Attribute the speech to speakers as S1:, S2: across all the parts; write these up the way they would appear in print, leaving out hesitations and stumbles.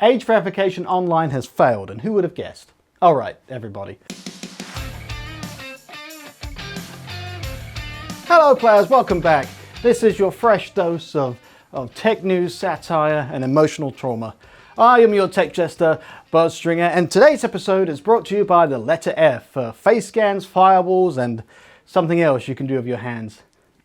S1: Age verification online has failed, and who would have guessed? All right, everybody. Hello players, welcome back. This is your fresh dose of tech news, satire and emotional trauma. I am your tech jester, Buzzstringer, and today's episode is brought to you by the letter F for face scans, firewalls and something else you can do with your hands.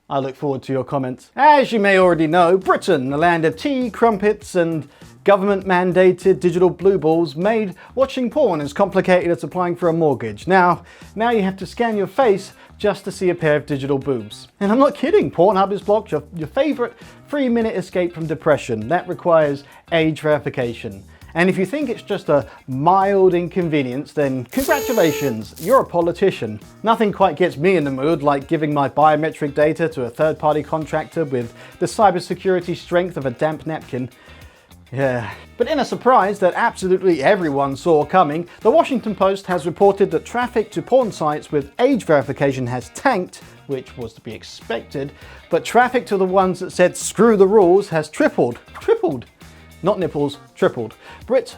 S1: I look forward to your comments. As you may already know, Britain, the land of tea, crumpets and government-mandated digital blue balls, made watching porn as complicated as applying for a mortgage. Now you have to scan your face just to see a pair of digital boobs. And I'm not kidding, Pornhub has blocked your favourite 3-minute escape from depression. That requires age verification. And if you think it's just a mild inconvenience, then congratulations, you're a politician. Nothing quite gets me in the mood like giving my biometric data to a third-party contractor with the cybersecurity strength of a damp napkin. Yeah. But in a surprise that absolutely everyone saw coming, the Washington Post has reported that traffic to porn sites with age verification has tanked, which was to be expected, but traffic to the ones that said screw the rules has tripled. Tripled! Not nipples, tripled. Brits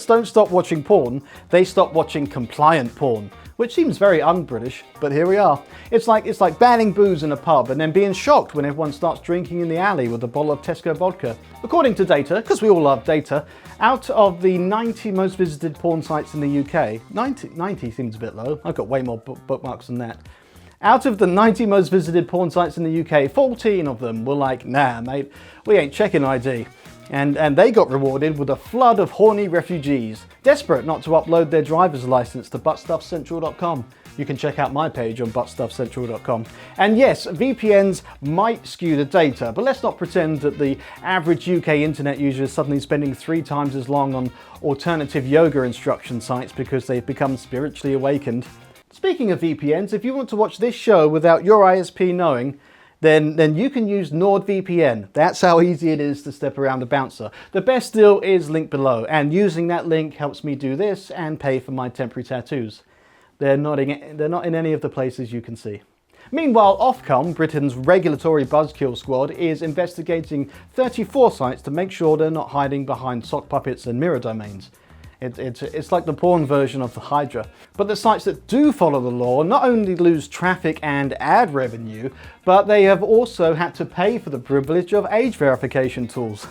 S1: don't stop watching porn, they stop watching compliant porn, which seems very un-British, but here we are. It's like banning booze in a pub and then being shocked when everyone starts drinking in the alley with a bottle of Tesco vodka. According to data, because we all love data, out of the 90 most visited porn sites in the UK, 90 seems a bit low, I've got way more bookmarks than that. Out of the 90 most visited porn sites in the UK, 14 of them were like, nah mate, we ain't checking ID. And they got rewarded with a flood of horny refugees, desperate not to upload their driver's license to buttstuffcentral.com. You can check out my page on buttstuffcentral.com. And yes, VPNs might skew the data, but let's not pretend that the average UK internet user is suddenly spending 3 times as long on alternative yoga instruction sites because they've become spiritually awakened. Speaking of VPNs, if you want to watch this show without your ISP knowing, then you can use NordVPN. That's how easy it is to step around the bouncer. The best deal is linked below, and using that link helps me do this and pay for my temporary tattoos. They're not in any of the places you can see. Meanwhile, Ofcom, Britain's regulatory buzzkill squad, is investigating 34 sites to make sure they're not hiding behind sock puppets and mirror domains. It's like the porn version of the Hydra. But the sites that do follow the law not only lose traffic and ad revenue, but they have also had to pay for the privilege of age verification tools.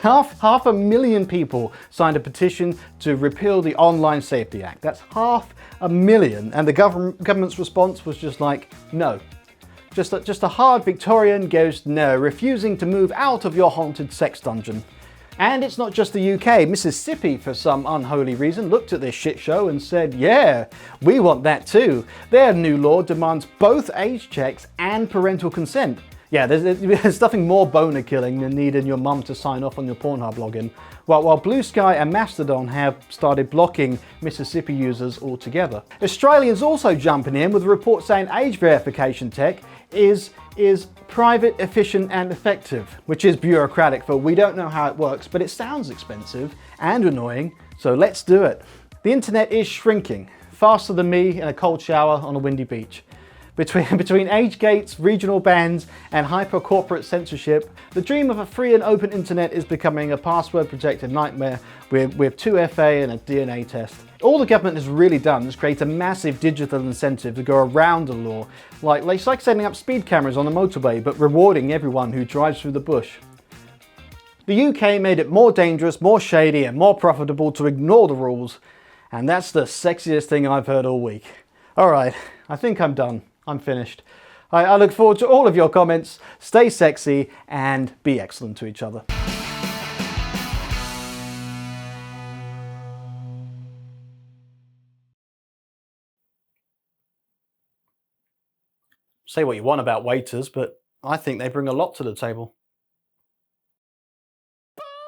S1: Half 500,000 people signed a petition to repeal the Online Safety Act. That's 500,000, and the government's response was just like, no. Just a hard Victorian ghost no, refusing to move out of your haunted sex dungeon. And it's not just the UK. Mississippi, for some unholy reason, looked at this shit show and said, yeah, we want that too. Their new law demands both age checks and parental consent. Yeah, there's nothing more boner killing than needing your mum to sign off on your Pornhub login. While Blue Sky and Mastodon have started blocking Mississippi users altogether. Australians also jumping in with a report saying age verification tech is private, efficient and effective, which is bureaucratic for we don't know how it works, but it sounds expensive and annoying, so let's do it. The internet is shrinking, faster than me in a cold shower on a windy beach. Between age gates, regional bans and hyper-corporate censorship, the dream of a free and open internet is becoming a password-protected nightmare with 2FA and a DNA test. All the government has really done is create a massive digital incentive to go around the law, like setting up speed cameras on the motorway but rewarding everyone who drives through the bush. The UK made it more dangerous, more shady and more profitable to ignore the rules, and that's the sexiest thing I've heard all week. Alright, I think I'm done. I'm finished. I look forward to all of your comments. Stay sexy and be excellent to each other. Say what you want about waiters, but I think they bring a lot to the table.